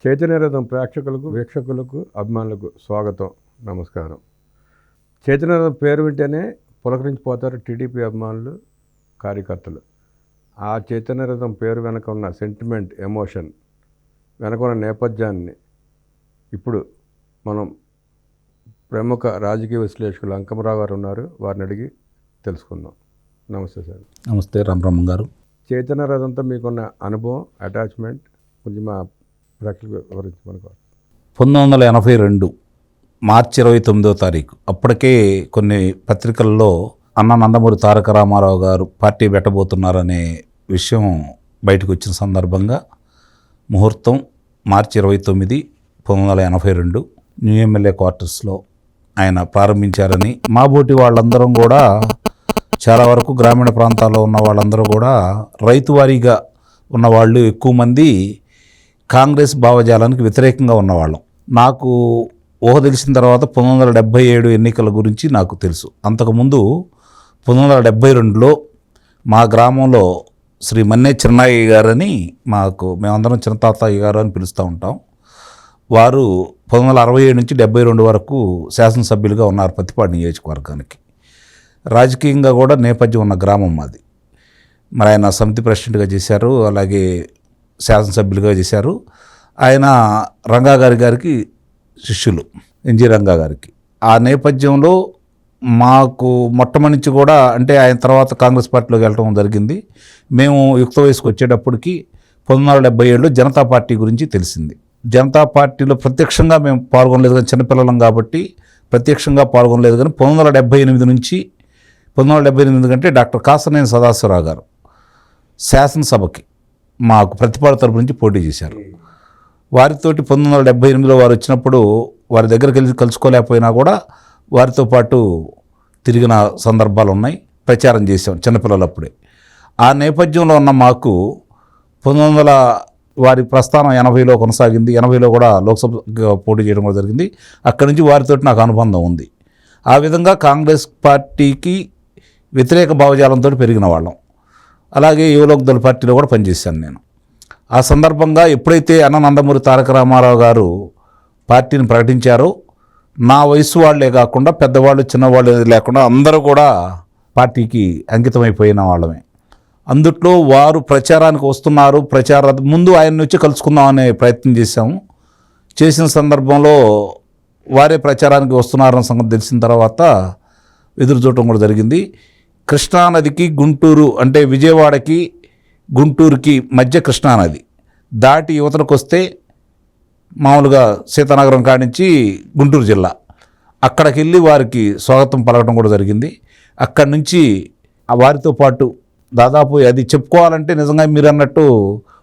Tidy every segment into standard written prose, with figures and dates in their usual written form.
చైతన్యరథం ప్రేక్షకులకు, వీక్షకులకు, అభిమానులకు స్వాగతం, నమస్కారం. చైతన్యరథం పేరు వింటేనే పులకరించిపోతారు టీడీపీ అభిమానులు, కార్యకర్తలు. ఆ చైతన్యరథం పేరు వెనక ఉన్న సెంటిమెంట్, ఎమోషన్, వెనక ఉన్న నేపథ్యాన్ని ఇప్పుడు మనం ప్రముఖ రాజకీయ విశ్లేషకులు అంకమరావు గారు ఉన్నారు, వారిని అడిగి తెలుసుకుందాం. నమస్తే సార్. నమస్తే రామరామన్ గారు. చైతన్యరథంతో మీకున్న అనుభవం, అటాచ్మెంట్ కొంచెం మా ప్రేక్షకులు వివరించమనుకోవాలి. 1982 మార్చి 29వ తారీఖు అప్పటికే కొన్ని పత్రికల్లో అన్న నందమూరి తారక రామారావు గారు పార్టీ పెట్టబోతున్నారనే విషయం బయటకు వచ్చిన సందర్భంగా ముహూర్తం మార్చి 29, 1982 న్యూ ఎమ్మెల్యే క్వార్టర్స్లో ఆయన ప్రారంభించారని, మా బోటి వాళ్ళందరం కూడా చాలా వరకు గ్రామీణ ప్రాంతాల్లో ఉన్న వాళ్ళందరూ కూడా రైతువారీగా ఉన్నవాళ్ళు ఎక్కువ మంది కాంగ్రెస్ భావజాలానికి వ్యతిరేకంగా ఉన్నవాళ్ళం. నాకు ఊహ తెలిసిన తర్వాత 1977 ఎన్నికల గురించి నాకు తెలుసు. అంతకుముందు 1972లో మా గ్రామంలో శ్రీ మన్నే చిన్నయ్య గారని, మేమందరం చిన్నతాతయ్య గారు అని పిలుస్తూ ఉంటాం. వారు 1967 నుంచి 72 వరకు శాసనసభ్యులుగా ఉన్నారు పత్తిపాడు నియోజకవర్గానికి. రాజకీయంగా కూడా నేపథ్యం ఉన్న గ్రామం మాది. మరి ఆయన సమితి ప్రెసిడెంట్గా చేశారు, అలాగే శాసనసభ్యులుగా చేశారు. ఆయన రంగా గారికి శిష్యులు, ఎన్జి రంగా గారికి. ఆ నేపథ్యంలో మాకు మొట్టమొదటి నుంచి కూడా, అంటే ఆయన తర్వాత కాంగ్రెస్ పార్టీలోకి వెళ్ళడం జరిగింది. మేము యుక్త వయసుకు వచ్చేటప్పటికి 1977లో జనతా పార్టీ గురించి తెలిసింది. జనతా పార్టీలో ప్రత్యక్షంగా మేము పాల్గొనలేదు, కానీ చిన్నపిల్లలం కాబట్టి ప్రత్యక్షంగా పాల్గొనలేదు. కానీ 1978 నుంచి 1978 కంటే డాక్టర్ కాసనేని సదాశివరావు గారు శాసనసభకి మాకు ప్రతిపాడు తరపు నుంచి పోటీ చేశారు. వారితోటి 1978లో వారు వచ్చినప్పుడు వారి దగ్గరికి వెళ్ళి కలుసుకోలేకపోయినా కూడా వారితో పాటు తిరిగిన సందర్భాలు ఉన్నాయి. ప్రచారం చేసాం చిన్నపిల్లలప్పుడే. ఆ నేపథ్యంలో ఉన్న మాకు 1900 వారి ప్రస్థానం 80లో కొనసాగింది. 80లో కూడా లోక్సభ పోటీ చేయడం కూడా జరిగింది. అక్కడి నుంచి వారితోటి నాకు అనుబంధం ఉంది. ఆ విధంగా కాంగ్రెస్ పార్టీకి వ్యతిరేక భావజాలంతో పెరిగిన వాళ్ళం. అలాగే యువలోక్దళ పార్టీలో కూడా పనిచేశాను నేను. ఆ సందర్భంగా ఎప్పుడైతే అన్న నందమూరి తారక రామారావు గారు పార్టీని ప్రకటించారో, నా వయసు వాళ్ళే కాకుండా పెద్దవాళ్ళు, చిన్నవాళ్ళు లేకుండా అందరూ కూడా పార్టీకి అంకితమైపోయిన వాళ్ళమే. అందుట్లో వారు ప్రచారానికి వస్తున్నారు, ముందు ఆయన్ని వచ్చి కలుసుకుందామనే ప్రయత్నం చేశాము. చేసిన సందర్భంలో వారే ప్రచారానికి వస్తున్నారన్న సంగతి తెలిసిన తర్వాత ఎదురు చూడటం కూడా జరిగింది. కృష్ణానదికి గుంటూరు, అంటే విజయవాడకి గుంటూరుకి మధ్య కృష్ణానది దాటి యువతలకు వస్తే మామూలుగా సీతానగరం కానించి గుంటూరు జిల్లా, అక్కడికి వెళ్ళి వారికి స్వాగతం పలకడం కూడా జరిగింది. అక్కడి నుంచి వారితో పాటు దాదాపు అది చెప్పుకోవాలంటే నిజంగా మీరు అన్నట్టు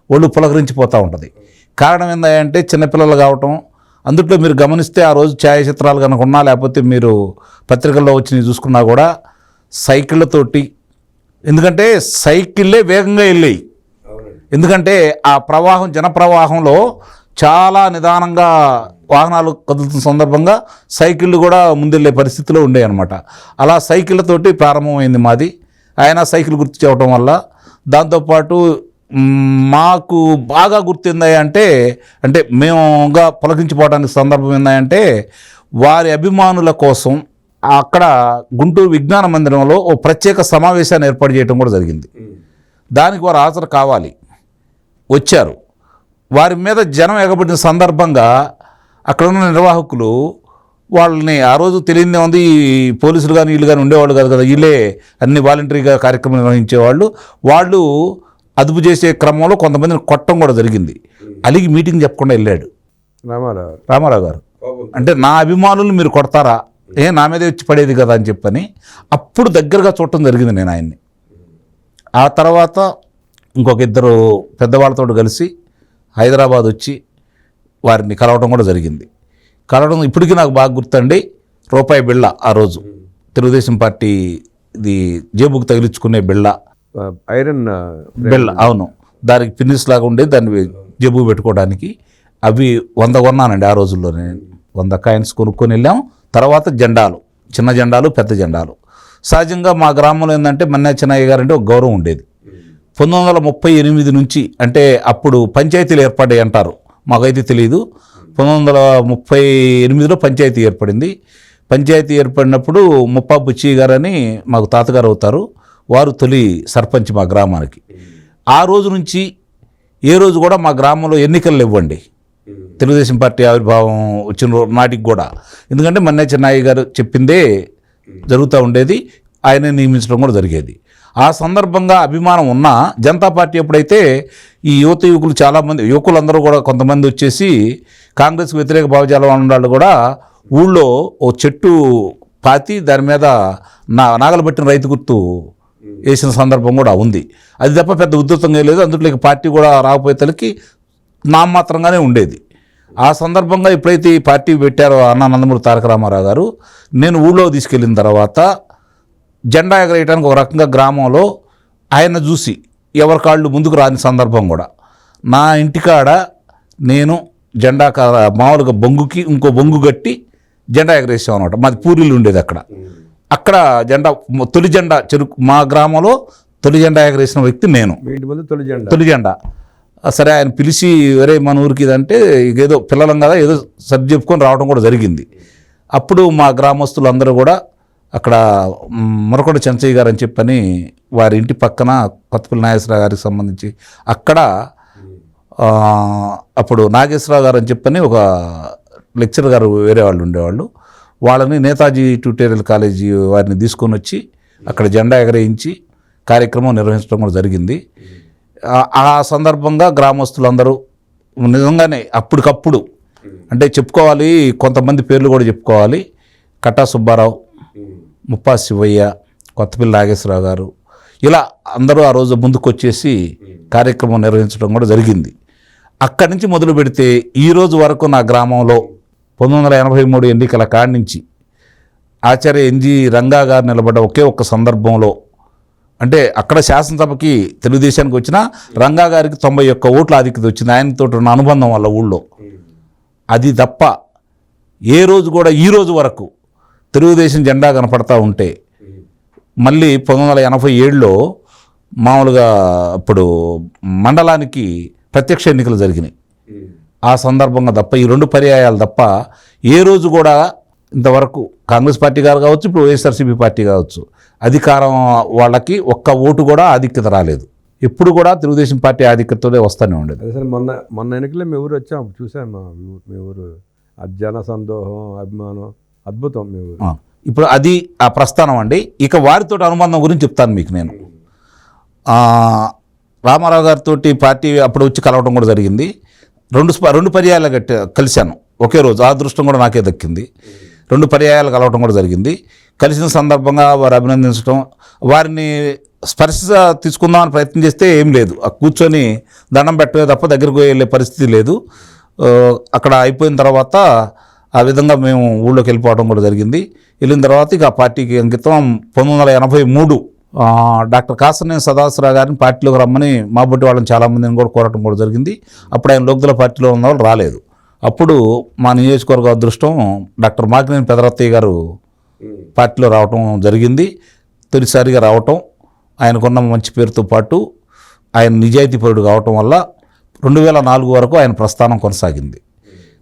ఒళ్ళు పులకరించిపోతూ ఉంటుంది. కారణం ఏంటంటే చిన్నపిల్లలు కావటం. అందుట్లో మీరు గమనిస్తే ఆ రోజు ఛాయాచిత్రాలు కనుక ఉన్నా, లేకపోతే మీరు పత్రికల్లో వచ్చి చూసుకున్నా కూడా సైకిళ్ళతోటి, ఎందుకంటే సైకిళ్ళే వేగంగా వెళ్ళాయి. ఎందుకంటే ఆ ప్రవాహం, జనప్రవాహంలో చాలా నిదానంగా వాహనాలు కదులుతున్న సందర్భంగా సైకిళ్ళు కూడా ముందెళ్ళే పరిస్థితిలో ఉండే అనమాట. అలా సైకిళ్ళతోటి ప్రారంభమైంది మాది. ఆయన సైకిల్ గుర్తు చేయడం వల్ల, దాంతోపాటు మాకు బాగా గుర్తింది అంటే మేముగా పొలకించిపోవడానికి సందర్భం ఏందంటే, వారి అభిమానుల కోసం అక్కడ గుంటూరు విజ్ఞాన మందిరంలో ఓ ప్రత్యేక సమావేశాన్ని ఏర్పాటు చేయడం కూడా జరిగింది. దానికి వారు హాజరు కావాలి, వచ్చారు. వారి మీద జనం ఎగబడిన సందర్భంగా అక్కడ ఉన్న నిర్వాహకులు వాళ్ళని, ఆ రోజు తెలియదే ఉంది, పోలీసులు కానీ వీళ్ళు కానీ ఉండేవాళ్ళు కాదు కదా, వీళ్ళే అన్ని వాలంటరీగా కార్యక్రమం నిర్వహించేవాళ్ళు. వాళ్ళు అదుపు చేసే క్రమంలో కొంతమందిని కొట్టడం కూడా జరిగింది. అలిగి మీటింగ్ చెప్పకుండా వెళ్ళాడు రామారావు గారు. అంటే నా అభిమానులు మీరు కొడతారా, నా మీదే వచ్చి పడేది కదా అని చెప్పని అప్పుడు దగ్గరగా చూడటం జరిగింది నేను ఆయన్ని. ఆ తర్వాత ఇంకొక ఇద్దరు పెద్దవాళ్ళతో కలిసి హైదరాబాద్ వచ్చి వారిని కలవడం కూడా జరిగింది. కలవడం ఇప్పటికీ నాకు బాగా గుర్తండి. రూపాయి బిళ్ళ, ఆ రోజు తెలుగుదేశం పార్టీ ఇది జేబుకు తగిలించుకునే బిళ్ళ, ఐరన్ బిళ్ళ, అవును, దానికి పిన్నిస్ లాగా ఉండే, దాన్ని జేబుకు పెట్టుకోవడానికి. అవి 100 కొన్నానండి ఆ రోజుల్లోనే. 100 కాయిన్స్ కొనుక్కొని వెళ్ళాం. తర్వాత జెండాలు, చిన్న జెండాలు, పెద్ద జెండాలు. సహజంగా మా గ్రామంలో ఏంటంటే మన్నే చిన్నయ్య గారు అంటే ఒక గౌరవం ఉండేది. 1938 నుంచి, అంటే అప్పుడు పంచాయతీలు ఏర్పడ్డాయి అంటారు మాకైతే తెలియదు. 1938లో పంచాయతీ ఏర్పడింది. పంచాయతీ ఏర్పడినప్పుడు ముప్పా బుచ్చి గారని మాకు తాతగారు అవుతారు, వారు తొలి సర్పంచ్ మా గ్రామానికి. ఆ రోజు నుంచి ఏ రోజు కూడా మా గ్రామంలో ఎన్నికలు ఇవ్వండి, తెలుగుదేశం పార్టీ ఆవిర్భావం వచ్చిన నాటికి కూడా. ఎందుకంటే మన్నే చెన్నాయి గారు చెప్పిందే జరుగుతూ ఉండేది, ఆయనే నియమించడం కూడా జరిగేది. ఆ సందర్భంగా అభిమానం ఉన్న జనతా పార్టీ ఎప్పుడైతే ఈ యువకులు చాలామంది యువకులందరూ కూడా కొంతమంది వచ్చేసి కాంగ్రెస్కి వ్యతిరేక భావజాలం ఉన్న కూడా ఊళ్ళో ఓ చెట్టు పాతి దాని మీద నాగలబట్టిన రైతు గుర్తు వేసిన సందర్భం కూడా ఉంది. అది తప్ప పెద్ద ఉద్ధృతంగా లేదు, అందులో పార్టీ కూడా రాకపోయేతలకి నామమాత్రంగానే ఉండేది. ఆ సందర్భంగా ఎప్పుడైతే ఈ పార్టీ పెట్టారో అన్న నందమూరి తారక రామారావు గారు, నేను ఊళ్ళో తీసుకెళ్ళిన తర్వాత జెండా ఎగరేయడానికి ఒక రకంగా గ్రామంలో ఆయన చూసి ఎవరి కాళ్ళు ముందుకు రాని సందర్భం కూడా, నా ఇంటికాడ నేను జెండా మామూలుగా బొంగుకి ఇంకో బొంగు కట్టి జెండా ఎగరేసాం అనమాట. మాది పూరీలు ఉండేది అక్కడ జెండా తొలి జెండా మా గ్రామంలో తొలి జెండా ఎగరేసిన వ్యక్తి నేను. తొలి జెండా సరే ఆయన పిలిచి వేరే మన ఊరికి ఇదంటే ఏదో పిల్లలం కదా ఏదో సర్ది చెప్పుకొని రావడం కూడా జరిగింది. అప్పుడు మా గ్రామస్తులందరూ కూడా అక్కడ మరొకటి చెంచయ్య గారు అని చెప్పని వారి ఇంటి పక్కన కొత్తపల్లి నాగేశ్వరరావు గారికి సంబంధించి అక్కడ అప్పుడు నాగేశ్వరరావు గారు అని చెప్పని ఒక లెక్చరర్ గారు వేరే వాళ్ళు ఉండేవాళ్ళు, వాళ్ళని నేతాజీ ట్యూటోరియల్ కాలేజీ వారిని తీసుకొని వచ్చి అక్కడ జెండా ఎగరేయించి కార్యక్రమం నిర్వహించడం కూడా జరిగింది. ఆ సందర్భంగా గ్రామస్తులందరూ నిజంగానే అప్పటికప్పుడు అంటే చెప్పుకోవాలి, కొంతమంది పేర్లు కూడా చెప్పుకోవాలి. కట్టా సుబ్బారావు, ముప్పా శివయ్య, కొత్తపల్లి నాగేశ్వరరావు గారు, ఇలా అందరూ ఆ రోజు ముందుకు వచ్చేసి కార్యక్రమం నిర్వహించడం కూడా జరిగింది. అక్కడి నుంచి మొదలు పెడితే ఈరోజు వరకు నా గ్రామంలో 1983 ఎన్నికల కాడి నుంచి ఆచార్య ఎన్జి రంగా గారు నిలబడ్డ ఒకే ఒక్క సందర్భంలో, అంటే అక్కడ శాసనసభకి తెలుగుదేశానికి వచ్చిన రంగా గారికి 91 ఓట్ల ఆధిక్యత వచ్చింది ఆయనతో ఉన్న అనుబంధం వల్ల ఊళ్ళో. అది తప్ప ఏ రోజు కూడా ఈ రోజు వరకు తెలుగుదేశం జెండా కనపడతా ఉంటే, మళ్ళీ 1987లో మామూలుగా అప్పుడు మండలానికి ప్రత్యక్ష ఎన్నికలు జరిగినాయి. ఆ సందర్భంగా తప్ప ఈ 2 పర్యాయాలు తప్ప ఏ రోజు కూడా ఇంతవరకు కాంగ్రెస్ పార్టీ గారు కావచ్చు, ఇప్పుడు వైఎస్ఆర్సీపీ పార్టీ కావచ్చు, అధికారం వాళ్ళకి ఒక్క ఓటు కూడా ఆధిక్యత రాలేదు. ఎప్పుడు కూడా తెలుగుదేశం పార్టీ ఆధిక్యతతోనే వస్తూనే ఉండేది. అసలు మొన్న ఎన్నికల్లో మీ ఊరు వచ్చాం, చూసాను మీ ఊరు జన సందోహం, అభిమానం అద్భుతం మీ ఊరు. ఇప్పుడు అది ఆ ప్రస్థానం అండి. ఇక వారితో అనుబంధం గురించి చెప్తాను మీకు. నేను రామారావు గారితో పార్టీ అప్పుడు వచ్చి కలవడం కూడా జరిగింది. 2 పర్యాయాలు కలిశాను ఒకే రోజు. ఆ అదృష్టం కూడా నాకే దక్కింది. 2 పర్యాయాలు కలవటం కూడా జరిగింది. కలిసిన సందర్భంగా వారు అభినందించడం, వారిని స్పర్శ తీసుకుందామని ప్రయత్నం చేస్తే ఏం లేదు, కూర్చొని దండం పెట్టే తప్ప దగ్గరకు వెళ్ళే పరిస్థితి లేదు. అక్కడ అయిపోయిన తర్వాత ఆ విధంగా మేము ఊళ్ళోకి వెళ్ళిపోవడం కూడా జరిగింది. వెళ్ళిన తర్వాత ఇక ఆ పార్టీకి అంకితం 1983 డాక్టర్ కాసర్నేని సదాశివరావు గారిని పార్టీలోకి రమ్మని మా బొట్టి వాళ్ళని చాలామందిని కూడా కోరటం కూడా జరిగింది. అప్పుడు ఆయన లోక్దళ పార్టీలో ఉన్న వాళ్ళు రాలేదు. అప్పుడు మా నియోజకవర్గ అదృష్టం డాక్టర్ మాకినేని పెదరత్తయ్య గారు పార్టీలో రావటం జరిగింది. తొలిసారిగా రావటం, ఆయనకున్న మంచి పేరుతో పాటు ఆయన నిజాయితీపరుడు కావటం వల్ల 2004 వరకు ఆయన ప్రస్థానం కొనసాగింది.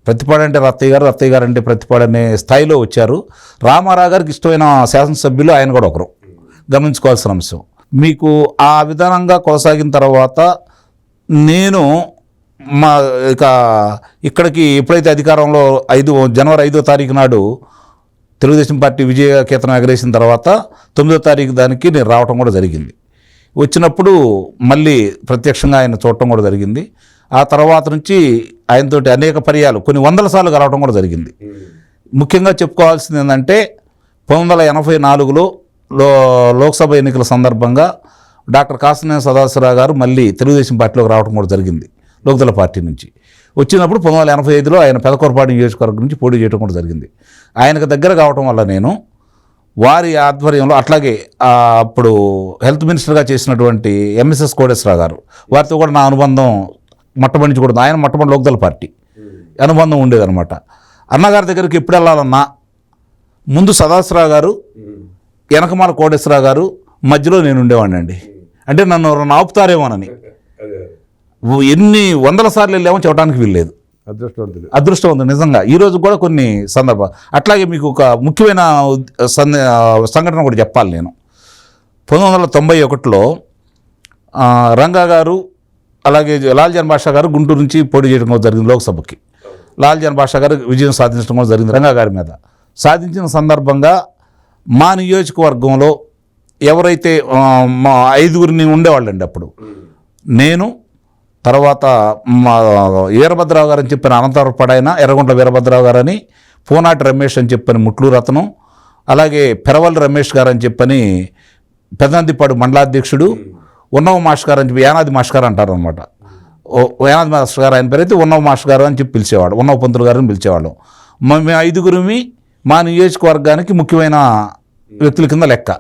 ప్రతిపాడు అంటే రత్తయ్య గారు అంటే ప్రతిపాడు అనే స్థాయిలో వచ్చారు. రామారావు గారికి ఇష్టమైన శాసనసభ్యులు ఆయన కూడా ఒకరు, గమనించుకోవాల్సిన అంశం. మీకు ఆ విధానంగా కొనసాగిన తర్వాత నేను ఇక్కడికి ఎప్పుడైతే అధికారంలో జనవరి 5వ తారీఖు నాడు తెలుగుదేశం పార్టీ విజయకేతనం ఎగరేసిన తర్వాత 9వ తారీఖు దానికి నేను రావటం కూడా జరిగింది. వచ్చినప్పుడు మళ్ళీ ప్రత్యక్షంగా ఆయన చూడటం కూడా జరిగింది. ఆ తర్వాత నుంచి ఆయనతోటి అనేక పర్యాలు కొన్ని 100 సార్లు కలవటం కూడా జరిగింది. ముఖ్యంగా చెప్పుకోవాల్సింది ఏంటంటే 1984లో లోక్సభ ఎన్నికల సందర్భంగా డాక్టర్ కాసర్నేని సదాశివరావు గారు మళ్ళీ తెలుగుదేశం పార్టీలోకి రావడం కూడా జరిగింది. లోక్దళ పార్టీ నుంచి వచ్చినప్పుడు 1985లో ఆయన పెదకూరపాడు నియోజకవర్గం నుంచి పోటీ చేయడం కూడా జరిగింది. ఆయనకు దగ్గర కావటం వల్ల నేను వారి ఆధ్వర్యంలో, అట్లాగే అప్పుడు హెల్త్ మినిస్టర్గా చేసినటువంటి ఎంఎస్ఎస్ కోటేశ్వరరావు గారు, వారితో కూడా నా అనుబంధం మొట్టమొదటి నుంచి కూడా, ఆయన మొట్టమొదటి లోక్దళ పార్టీ అనుబంధం ఉండేదన్నమాట. అన్నగారి దగ్గరికి ఎప్పుడు వెళ్ళాలన్నా ముందు సదాశివరావు గారు, వెనకమాల కోటేశ్వరరావు గారు, మధ్యలో నేను ఉండేవాడిని అండి. అంటే నన్ను ఆపుతారేమోనని ఎన్ని 100 సార్లు వెళ్ళామో చెప్పడానికి వీల్లేదు. అదృష్టవంతుడు నిజంగా. ఈరోజు కూడా కొన్ని సందర్భాలు అట్లాగే మీకు ఒక ముఖ్యమైన సంఘటన కూడా చెప్పాలి నేను. 1991లో రంగా గారు అలాగే లాల్జాన్ బాషా గారు గుంటూరు నుంచి పోటీ చేయడం కూడా జరిగింది లోక్సభకి. లాల్జాన్ బాషా గారు విజయం సాధించడం కూడా జరిగింది రంగా గారి మీద. సాధించిన సందర్భంగా మా నియోజకవర్గంలో ఎవరైతే మా 5గురిని ఉండేవాళ్ళండి అప్పుడు, నేను తర్వాత మా వీరభద్రరావు గారు అని చెప్పిన అనంతరం పడాయన ఎర్రగుంట్ల వీరభద్రరావు గారని, పోనాటి రమేష్ అని చెప్పని ముట్లూరు రత్నం, అలాగే పెరవల్లి రమేష్ గారు అని చెప్పని పెదనందిపాడు మండలాధ్యక్షుడు, ఉన్నవ మాస్టర్ గారు అని చెప్పి యానాది మాస్టర్ గారు అంటారు అనమాట. యానాది మాస్టర్ గారు ఆయన పేరు అయితే ఉన్నవ మాస్టర్ గారు అని చెప్పి పిలిచేవాడు, ఉన్నవ పంతులు గారిని పిలిచేవాడు. మేము 5గురిమి మా నియోజకవర్గానికి ముఖ్యమైన వ్యక్తుల కింద లెక్క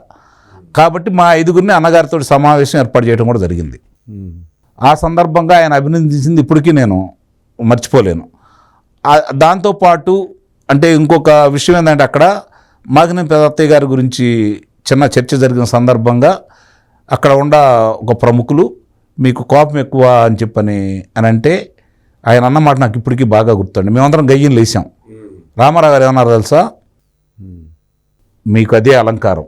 కాబట్టి మా 5గురిని అన్నగారితో సమావేశం ఏర్పాటు చేయడం కూడా జరిగింది. ఆ సందర్భంగా ఆయన అభినందించింది ఇప్పటికీ నేను మర్చిపోలేను. దాంతోపాటు అంటే ఇంకొక విషయం ఏంటంటే అక్కడ మాగినేని పెదత్తయ్య గారి గురించి చిన్న చర్చ జరిగిన సందర్భంగా అక్కడ ఒక ప్రముఖులు మీకు కోపం ఎక్కువ అని చెప్పని అని అంటే ఆయన అన్నమాట నాకు ఇప్పటికీ బాగా గుర్తుండి. మేమందరం గయ్యం లేసాం. రామారావు గారు ఏమన్నారు తెలుసా, మీకు అదే అలంకారం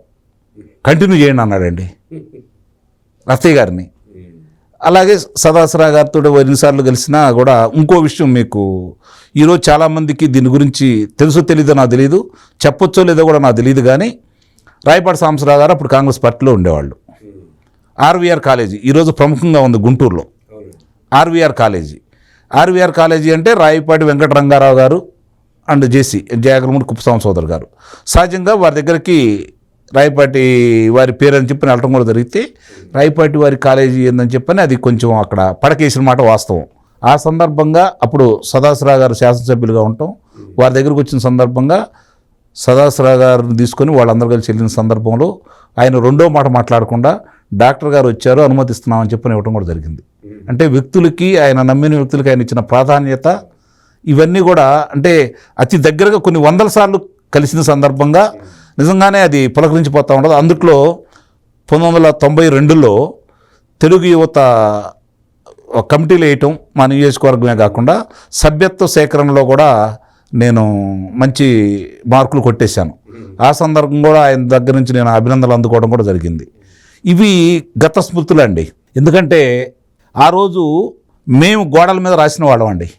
కంటిన్యూ చేయండి అన్నాడండి రత్తయ్య గారిని. అలాగే సదాశివరావు గారితో ఎన్నిసార్లు కలిసినా కూడా ఇంకో విషయం మీకు ఈరోజు చాలామందికి దీని గురించి తెలుసో తెలీదో నాకు తెలియదు, చెప్పొచ్చో లేదో కూడా నాకు తెలియదు. కానీ రాయపాటి సాంబశివరావు గారు అప్పుడు కాంగ్రెస్ పార్టీలో ఉండేవాళ్ళు. ఆర్వీఆర్ కాలేజీ ఈరోజు ప్రముఖంగా ఉంది గుంటూరులో. ఆర్వీఆర్ కాలేజీ అంటే రాయపాటి వెంకటరంగారావు గారు అండ్ జయగలమూడి కుప్పస్వామి సోదరు గారు సహజంగా వారి దగ్గరికి రాయపాటి వారి పేరు అని చెప్పని వెళ్ళటం కూడా జరిగితే రాయపాటి వారి కాలేజీ ఏందని చెప్పని అది కొంచెం అక్కడ పడకేసిన మాట వాస్తవం. ఆ సందర్భంగా అప్పుడు సదాశివరావు గారు శాసనసభ్యులుగా ఉంటాం. వారి దగ్గరకు వచ్చిన సందర్భంగా సదాశివరావు గారిని తీసుకొని వాళ్ళందరూ కలిసి వెళ్ళిన సందర్భంలో ఆయన రెండో మాట మాట్లాడకుండా డాక్టర్ గారు వచ్చారు అనుమతిస్తున్నామని చెప్పని ఇవ్వడం కూడా జరిగింది. అంటే వ్యక్తులకి ఆయన నమ్మిన వ్యక్తులకి ఆయన ఇచ్చిన ప్రాధాన్యత ఇవన్నీ కూడా అంటే అతి దగ్గరగా కొన్ని వందల సార్లు కలిసిన సందర్భంగా నిజంగానే అది పులకరించిపోతూ ఉండదు. అందుట్లో 1992లో తెలుగు యువత కమిటీలు వేయటం మా నియోజకవర్గమే కాకుండా సభ్యత్వ సేకరణలో కూడా నేను మంచి మార్కులు కొట్టేశాను. ఆ సందర్భం కూడా ఆయన దగ్గర నుంచి నేను అభినందనలు అందుకోవడం కూడా జరిగింది. ఇవి గత స్మృతులు అండి. ఎందుకంటే ఆ రోజు మేము గోడల మీద రాసిన వాళ్ళం అండి,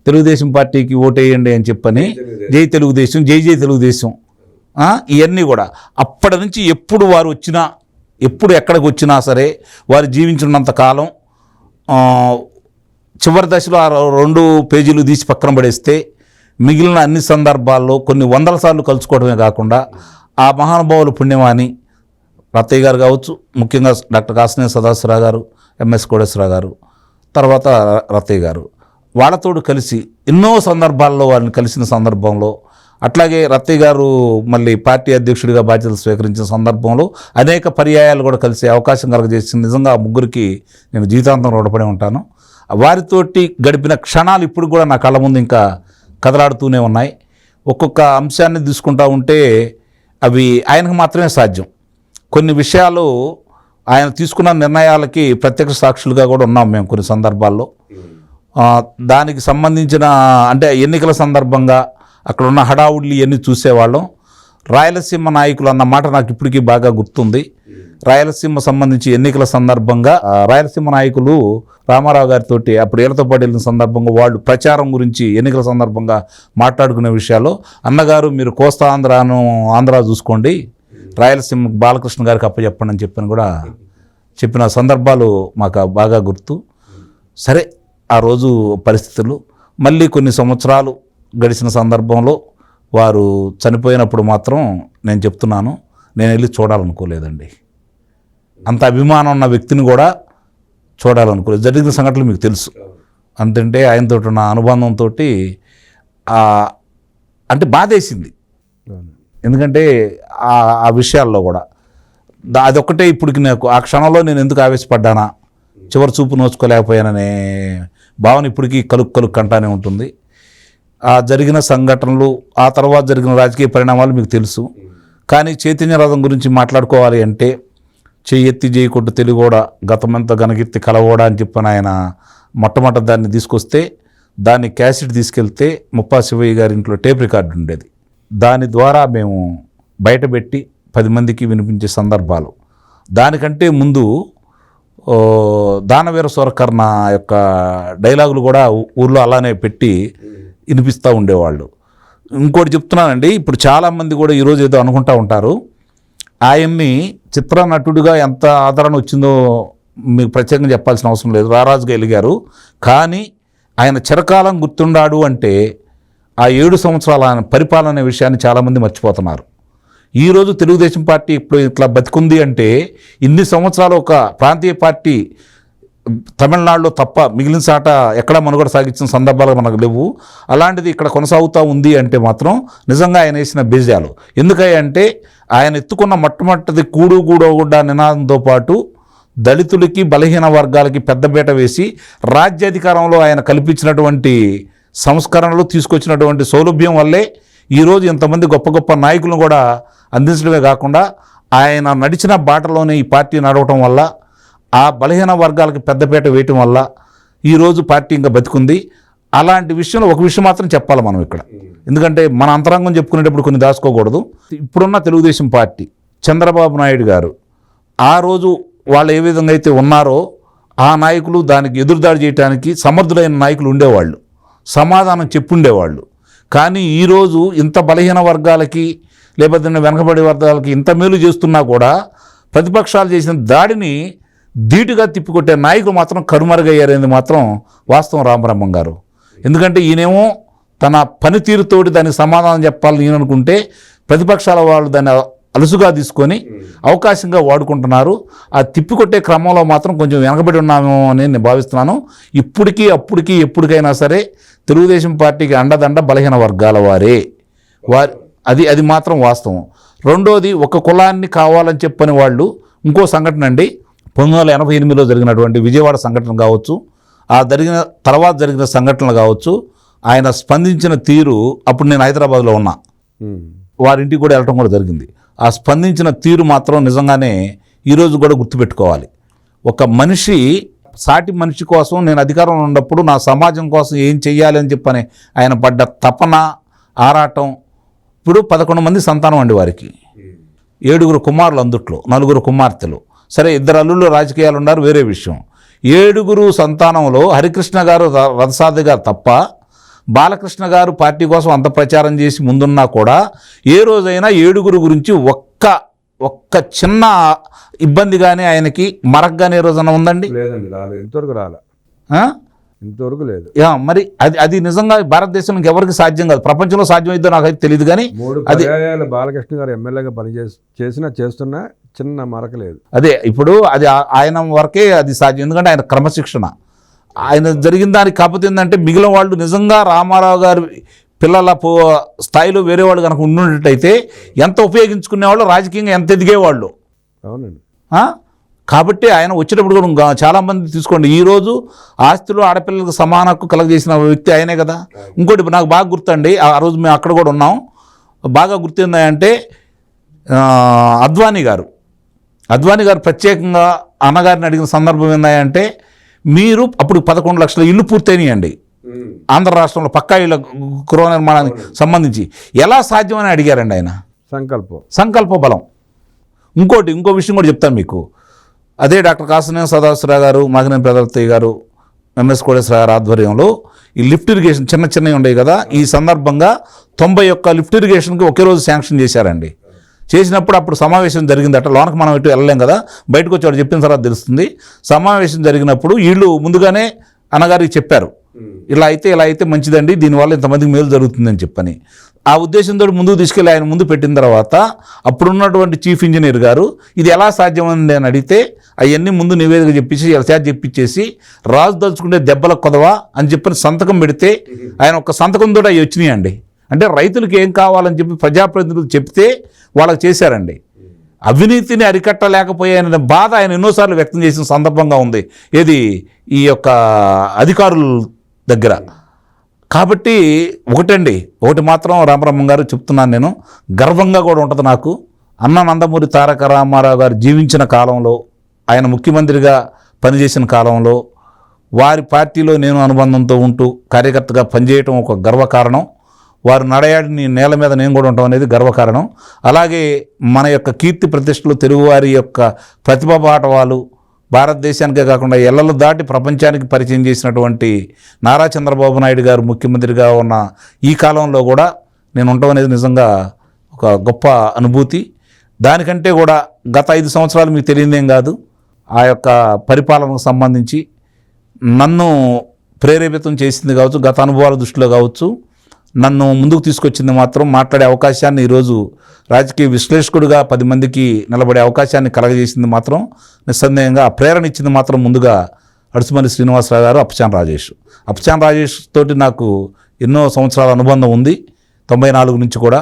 తెలుగుదేశం పార్టీకి ఓటేయండి అని చెప్పని, జై తెలుగుదేశం, జై జై తెలుగుదేశం. ఇవన్నీ కూడా అప్పటి నుంచి ఎప్పుడు వారు వచ్చినా ఎప్పుడు ఎక్కడికి వచ్చినా సరే వారు జీవించినంత కాలం చివరి దశలో 2 పేజీలు తీసి పక్కన పడేస్తే మిగిలిన అన్ని సందర్భాల్లో కొన్ని వందల సార్లు కలుసుకోవడమే కాకుండా ఆ మహానుభావుల పుణ్యమాని రత్తయ్య గారు కావచ్చు, ముఖ్యంగా డాక్టర్ కాసినేని సదాశివరావు గారు, ఎంఎస్ కోటేశ్వరరావు గారు, తర్వాత రత్తయ్య గారు వాళ్ళతోడు కలిసి ఎన్నో సందర్భాల్లో వారిని కలిసిన సందర్భంలో, అట్లాగే రత్తయ్య గారు మళ్ళీ పార్టీ అధ్యక్షుడిగా బాధ్యతలు స్వీకరించిన సందర్భంలో అనేక పర్యాయాలు కూడా కలిసే అవకాశం కలగజేసింది. నిజంగా ఆ ముగ్గురికి నేను జీవితాంతం రుణపడి ఉంటాను. వారితోటి గడిపిన క్షణాలు ఇప్పుడు కూడా నా కళ్ళ ముందు ఇంకా కదలాడుతూనే ఉన్నాయి. ఒక్కొక్క అంశాన్ని తీసుకుంటా ఉంటే అవి ఆయనకు మాత్రమే సాధ్యం. కొన్ని విషయాలు ఆయన తీసుకున్న నిర్ణయాలకి ప్రత్యక్ష సాక్షులుగా కూడా ఉన్నాం మేము కొన్ని సందర్భాల్లో. దానికి సంబంధించిన అంటే ఎన్నికల సందర్భంగా అక్కడ ఉన్న హడావుడ్లు ఇవన్నీ చూసేవాళ్ళం. రాయలసీమ నాయకులు అన్న మాట నాకు ఇప్పటికీ బాగా గుర్తుంది. రాయలసీమ సంబంధించి ఎన్నికల సందర్భంగా రాయలసీమ నాయకులు రామారావు గారితో అప్పుడు ఏళ్లతో పాటు వెళ్ళిన సందర్భంగా వాళ్ళు ప్రచారం గురించి ఎన్నికల సందర్భంగా మాట్లాడుకునే విషయాల్లో, అన్నగారు మీరు కోస్తా ఆంధ్ర చూసుకోండి, రాయలసీమ బాలకృష్ణ గారికి అప్పచెప్పండి అని చెప్పని కూడా చెప్పిన సందర్భాలు మాకు బాగా గుర్తు. సరే, ఆ రోజు పరిస్థితులు మళ్ళీ కొన్ని సంవత్సరాలు గడిచిన సందర్భంలో వారు చనిపోయినప్పుడు మాత్రం నేను చెప్తున్నాను, నేను వెళ్ళి చూడాలనుకోలేదండి. అంత అభిమానం ఉన్న వ్యక్తిని కూడా చూడాలనుకోలేదు. జరిగిన సంఘటనలు మీకు తెలుసు. అంతంటే ఆయనతో ఉన్న అనుబంధంతో అంటే బాధేసింది. ఎందుకంటే ఆ విషయాల్లో కూడా అదొక్కటే ఇప్పటికి నాకు ఆ క్షణంలో నేను ఎందుకు ఆవేశపడ్డానా, చివరి చూపు నోచుకోలేకపోయాననే భావన ఇప్పటికీ కలుక్కు కంటానే ఉంటుంది. ఆ జరిగిన సంఘటనలు, ఆ తర్వాత జరిగిన రాజకీయ పరిణామాలు మీకు తెలుసు. కానీ చైతన్య రథం గురించి మాట్లాడుకోవాలి అంటే చెయ్యెత్తి చేయకొట్టు తెలుగోడ గతమంతా గనగెత్తి కలవోడా అని చెప్పని ఆయన మొట్టమొదటి దాన్ని తీసుకొస్తే దాన్ని క్యాసెట్ తీసుకెళ్తే ముప్పా శివయ్య గారి ఇంట్లో టేప్ రికార్డు ఉండేది. దాని ద్వారా మేము బయటపెట్టి 10 మందికి వినిపించే సందర్భాలు. దానికంటే ముందు దానవీర సూరకర్ణ యొక్క డైలాగులు కూడా ఊర్లో అలానే పెట్టి వినిపిస్తూ ఉండేవాళ్ళు. ఇంకోటి చెప్తున్నానండి, ఇప్పుడు చాలామంది కూడా ఈరోజు ఏదో అనుకుంటూ ఉంటారు, ఆయన్ని చిత్ర నటుడిగా ఎంత ఆదరణ వచ్చిందో మీకు ప్రత్యేకంగా చెప్పాల్సిన అవసరం లేదు, రారాజుగా వెలిగారు. కానీ ఆయన చిరకాలం గుర్తుండాడు అంటే ఆ 7 సంవత్సరాల ఆయన పరిపాలన అనే విషయాన్ని చాలామంది మర్చిపోతున్నారు. ఈరోజు తెలుగుదేశం పార్టీ ఇప్పుడు ఇట్లా బతికుంది అంటే ఇన్ని సంవత్సరాలు ఒక ప్రాంతీయ పార్టీ తమిళనాడులో తప్ప మిగిలిన చాట ఎక్కడా మనుగడ సాగించిన సందర్భాలు మనకు లేవు. అలాంటిది ఇక్కడ కొనసాగుతూ ఉంది అంటే మాత్రం నిజంగా ఆయన వేసిన బీజాలు. ఎందుకంటే ఆయన ఎత్తుకున్న మొట్టమొదటిది కూడుగూడగుడ్డ నినాదంతో పాటు దళితులకి బలహీన వర్గాలకి పెద్దపీట వేసి రాజ్యాధికారంలో ఆయన కల్పించినటువంటి సంస్కరణలు, తీసుకొచ్చినటువంటి సౌలభ్యం వల్లే ఈరోజు ఇంతమంది గొప్ప గొప్ప నాయకులను కూడా అందించడమే కాకుండా ఆయన నడిచిన బాటలోనే ఈ పార్టీ నడవటం వల్ల, ఆ బలహీన వర్గాలకి పెద్దపీట వేయటం వల్ల ఈరోజు పార్టీ ఇంకా బతికుంది. అలాంటి విషయంలో ఒక విషయం మాత్రం చెప్పాలి మనం ఇక్కడ, ఎందుకంటే మన అంతరంగం చెప్పుకునేటప్పుడు కొన్ని దాచుకోకూడదు. ఇప్పుడున్న తెలుగుదేశం పార్టీ, చంద్రబాబు నాయుడు గారు ఆ రోజు వాళ్ళు ఏ విధంగా అయితే ఉన్నారో ఆ నాయకులు దానికి ఎదురుదాడి చేయడానికి సమర్థులైన నాయకులు ఉండేవాళ్ళు, సమాధానం చెప్పుండేవాళ్ళు. కానీ ఈరోజు ఇంత బలహీన వర్గాలకి లేకపోతే వెనకబడి వర్గాలకి ఇంత మేలు చేస్తున్నా కూడా ప్రతిపక్షాలు చేసిన దాడిని ధీటుగా తిప్పికొట్టే నాయకులు మాత్రం కనుమరుగయ్యారనేది మాత్రం వాస్తవం రామబ్రహ్మం గారు. ఎందుకంటే ఈయనేమో తన పనితీరుతోటి దానికి సమాధానం చెప్పాలని నేను అనుకుంటే ప్రతిపక్షాల వాళ్ళు దాన్ని అలుసుగా తీసుకొని అవకాశంగా వాడుకుంటున్నారు. ఆ తిప్పికొట్టే క్రమంలో మాత్రం కొంచెం వెనకబడి ఉన్నామేమో అని నేను భావిస్తున్నాను. ఇప్పటికీ అప్పటికీ ఎప్పటికైనా సరే తెలుగుదేశం పార్టీకి అండదండ బలహీన వర్గాల వారే అది మాత్రం వాస్తవం. రెండోది, ఒక కులాన్ని కావాలని చెప్పని వాళ్ళు ఇంకో సంఘటన అండి, 1988లో జరిగినటువంటి విజయవాడ సంఘటన కావచ్చు, ఆ తర్వాత జరిగిన సంఘటనలు కావచ్చు, ఆయన స్పందించిన తీరు, అప్పుడు నేను హైదరాబాద్లో ఉన్నా, వారింటికి కూడా వెళ్ళటం కూడా జరిగింది. ఆ స్పందించిన తీరు మాత్రం నిజంగానే ఈరోజు కూడా గుర్తుపెట్టుకోవాలి. ఒక మనిషి సాటి మనిషి కోసం, నేను అధికారంలో ఉన్నప్పుడు నా సమాజం కోసం ఏం చెయ్యాలి అని చెప్పని ఆయన పడ్డ తపన, ఆరాటం. ఇప్పుడు 11 మంది సంతానం అండి వారికి, 7 కుమారులు, అందుట్లో 4 కుమార్తెలు. సరే, 2 అల్లుళ్ళు రాజకీయాలు ఉన్నారు, వేరే విషయం. 7 సంతానంలో హరికృష్ణ గారు రథసారథి గారు తప్ప బాలకృష్ణ గారు పార్టీ కోసం అంత ప్రచారం చేసి ముందున్నా కూడా ఏ రోజైనా 7 గురించి ఒక్క చిన్న ఇబ్బంది కానీ ఆయనకి మరగ్గానే రోజున ఉందండి? లేదండి, రాలేదు, ఇంతవరకు లేదు. మరి అది నిజంగా భారతదేశంలో ఎవరికి సాధ్యం కాదు. ప్రపంచంలో సాధ్యమైద్దో నాకైతే తెలియదు, కానీ 3 పర్యాయాలు బాలకృష్ణ గారు ఎమ్మెల్యేగా చేస్తున్నా చిన్న మరకలేదు. అదే ఇప్పుడు అది ఆయన వరకే అది సాధ్యం, ఎందుకంటే ఆయన క్రమశిక్షణ ఆయన జరిగిన దానికి. కాకపోతే ఏంటంటే మిగిలిన వాళ్ళు నిజంగా రామారావు గారు పిల్లల స్థాయిలో వేరే వాళ్ళు కనుక ఉన్నట్టయితే ఎంత ఉపయోగించుకునేవాళ్ళు, రాజకీయంగా ఎంత ఎదిగేవాళ్ళు. అవునండి. కాబట్టి ఆయన వచ్చేటప్పుడు కూడా చాలామంది తీసుకోండి, ఈరోజు ఆస్తిలో ఆడపిల్లలకు సమాన హక్కు కలగజేసిన వ్యక్తి ఆయనే కదా. ఇంకోటి నాకు బాగా గుర్తండి, ఆ రోజు మేము అక్కడ కూడా ఉన్నాం, బాగా గుర్తుందంటే అద్వానీ గారు ప్రత్యేకంగా అన్నగారిని అడిగిన సందర్భం ఏందంటే, మీరు అప్పుడు 11 లక్షల ఇల్లు పూర్తయినాయండి ఆంధ్ర రాష్ట్రంలో, పక్కా ఇళ్ళ గృహ నిర్మాణానికి సంబంధించి. ఎలా సాధ్యమని అడిగారండి ఆయన. సంకల్ప బలం. ఇంకో విషయం కూడా చెప్తాను మీకు. అదే డాక్టర్ కాసినేని సదాశివరావు గారు, మాగినేని పెదరత్తయ్య గారు, ఎంఎస్ కోటేశ్వర గారు ఆధ్వర్యంలో ఈ లిఫ్ట్ ఇరిగేషన్ చిన్నవి ఉండేవి కదా, ఈ సందర్భంగా 91 లిఫ్ట్ ఇరిగేషన్కి ఒకే రోజు శాంక్షన్ చేశారండి. చేసినప్పుడు అప్పుడు సమావేశం జరిగిందట, లోనకి మనం ఎటు వెళ్ళలేం కదా, బయటకు వచ్చి వాడు చెప్పిన తర్వాత తెలుస్తుంది. సమావేశం జరిగినప్పుడు వీళ్ళు ముందుగానే అన్నగారికి చెప్పారు, ఇలా అయితే మంచిదండి, దీనివల్ల ఇంతమందికి మేలు జరుగుతుందని చెప్పని. ఆ ఉద్దేశంతో ముందుకు తీసుకెళ్ళి ఆయన ముందు పెట్టిన తర్వాత అప్పుడున్నటువంటి చీఫ్ ఇంజనీర్ గారు ఇది ఎలా సాధ్యమైంది అని అడిగితే అవన్నీ ముందు నివేదిక చెప్పించేసి రాజు దలుచుకుంటే దెబ్బలకు కొదవా అని చెప్పని సంతకం పెడితే ఆయన ఒక సంతకంతో అవి వచ్చినాయండి. అంటే రైతులకు ఏం కావాలని చెప్పి ప్రజాప్రతినిధులు చెప్తే వాళ్ళకి చేశారండి. అవినీతిని అరికట్టలేకపోయాయనే బాధ ఆయన ఎన్నోసార్లు వ్యక్తం చేసిన సందర్భంగా ఉంది, ఏది ఈ యొక్క అధికారుల దగ్గర. కాబట్టి ఒకటి మాత్రం రామబ్రహ్మం గారు చెప్తున్నాను, నేను గర్వంగా కూడా ఉంటుంది నాకు. నందమూరి తారక రామారావు గారు జీవించిన కాలంలో, ఆయన ముఖ్యమంత్రిగా పనిచేసిన కాలంలో వారి పార్టీలో నేను అనుబంధంతో ఉంటూ కార్యకర్తగా పనిచేయటం ఒక గర్వకారణం. వారు నడయాడిని నేల మీద నేను కూడా ఉండటం అనేది గర్వకారణం. అలాగే మన యొక్క కీర్తి ప్రతిష్టలు, తెలుగువారి యొక్క ప్రతిభా పాఠవాలు భారతదేశానికే కాకుండా ఎల్లలు దాటి ప్రపంచానికి పరిచయం చేసినటువంటి నారా చంద్రబాబు నాయుడు గారు ముఖ్యమంత్రిగా ఉన్న ఈ కాలంలో కూడా నేను ఉండటం అనేది నిజంగా ఒక గొప్ప అనుభూతి. దానికంటే కూడా గత 5 సంవత్సరాలు మీకు తెలియదేం కాదు, ఆ యొక్క పరిపాలనకు సంబంధించి నన్ను ప్రేరేపితం చేసింది కావచ్చు, గత అనుభవాల దృష్టిలో కావచ్చు, నన్ను ముందుకు తీసుకొచ్చింది మాత్రం మాట్లాడే అవకాశాన్ని, ఈరోజు రాజకీయ విశ్లేషకుడిగా 10 మందికి నిలబడే అవకాశాన్ని కలగజేసింది మాత్రం నిస్సందేహంగా, ఆ ప్రేరణ ఇచ్చింది మాత్రం ముందుగా అడుసుమల్లి శ్రీనివాసరావు గారు, అప్పచాన్ రాజేష్ తోటి నాకు ఎన్నో సంవత్సరాల అనుబంధం ఉంది. 94 నుంచి కూడా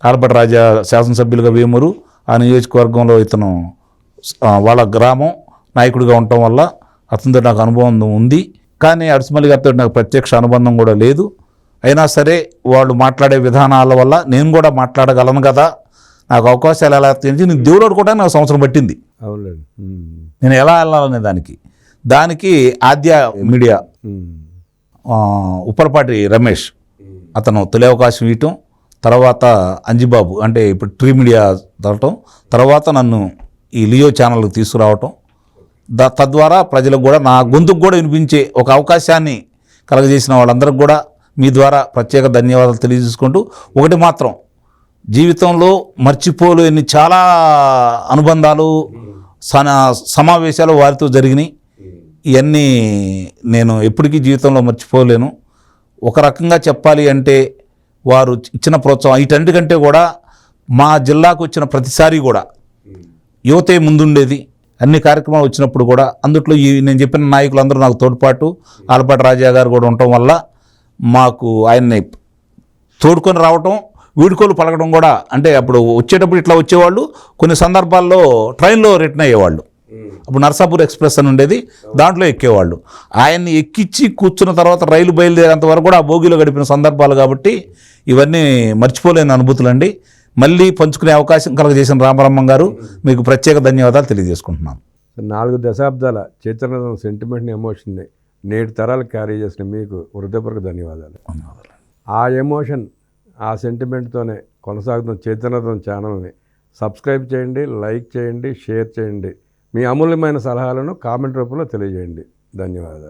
ఆలపాటి రాజా శాసనసభ్యులుగా వేమూరు, ఆ నియోజకవర్గంలో ఇతను వాళ్ళ గ్రామం నాయకుడిగా ఉండటం వల్ల అతనితో నాకు అనుభవం ఉంది. కానీ అడుసుమల్లి గారితో నాకు ప్రత్యక్ష అనుబంధం కూడా లేదు. అయినా సరే వాళ్ళు మాట్లాడే విధానాల వల్ల నేను కూడా మాట్లాడగలను కదా, నాకు అవకాశాలు ఎలా తెలిసి నేను దేవుడు కూడా నాకు సంవత్సరం పట్టింది. అవునండి. నేను ఎలా వెళ్ళాలనే దానికి ఆద్య మీడియా ఉప్పలపాటి రమేష్ అతను తొలి అవకాశం ఇవ్వటం, తర్వాత అంజిబాబు అంటే ఇప్పుడు ట్రీ మీడియా తరటం, తర్వాత నన్ను ఈ లియో ఛానల్కి తీసుకురావటం, తద్వారా ప్రజలకు కూడా నా గొంతుకు కూడా వినిపించే ఒక అవకాశాన్ని కలగజేసిన వాళ్ళందరికీ కూడా మీ ద్వారా ప్రత్యేక ధన్యవాదాలు తెలియజేసుకుంటూ, ఒకటి మాత్రం జీవితంలో మర్చిపోలేని చాలా అనుబంధాలు, సమావేశాలు వారితో జరిగినాయి. ఇవన్నీ నేను ఎప్పటికీ జీవితంలో మర్చిపోలేను. ఒక రకంగా చెప్పాలి అంటే వారు ఇచ్చిన ప్రోత్సాహం వీటన్నిటికంటే కూడా మా జిల్లాకు వచ్చిన ప్రతిసారి కూడా యువతే ముందుండేది. అన్ని కార్యక్రమాలు వచ్చినప్పుడు కూడా అందుట్లో నేను చెప్పిన నాయకులు అందరూ నాకు తోడ్పాటు, ఆలపాటి రాజా గారు కూడా ఉండటం వల్ల మాకు ఆయన్ని తోడుకొని రావటం, వీడుకోలు పలకడం కూడా. అంటే అప్పుడు వచ్చేటప్పుడు ఇట్లా వచ్చేవాళ్ళు, కొన్ని సందర్భాల్లో ట్రైన్లో రిటర్న్ అయ్యేవాళ్ళు. అప్పుడు నర్సాపూర్ ఎక్స్ప్రెస్ అని ఉండేది, దాంట్లో ఎక్కేవాళ్ళు. ఆయన్ని ఎక్కించి కూర్చున్న తర్వాత రైలు బయలుదేరేంత వరకు కూడా ఆ భోగిలో గడిపిన సందర్భాలు. కాబట్టి ఇవన్నీ మర్చిపోలేని అనుభూతులండి. మళ్ళీ పంచుకునే అవకాశం కలగజేసిన రామబ్రహ్మం గారు, మీకు ప్రత్యేక ధన్యవాదాలు తెలియజేసుకుంటున్నాను. 4 దశాబ్దాల చైతన్య సెంటిమెంట్ని, ఎమోషన్ని నేటి తరాలు క్యారీ చేసిన మీకు హృదయపూర్వక ధన్యవాదాలు. ఆ ఎమోషన్, ఆ సెంటిమెంట్తోనే కొనసాగుతున్న చైతన్య ఛానల్ని సబ్స్క్రైబ్ చేయండి, లైక్ చేయండి, షేర్ చేయండి. మీ అమూల్యమైన సలహాలను కామెంట్ రూపంలో తెలియజేయండి. ధన్యవాదాలు.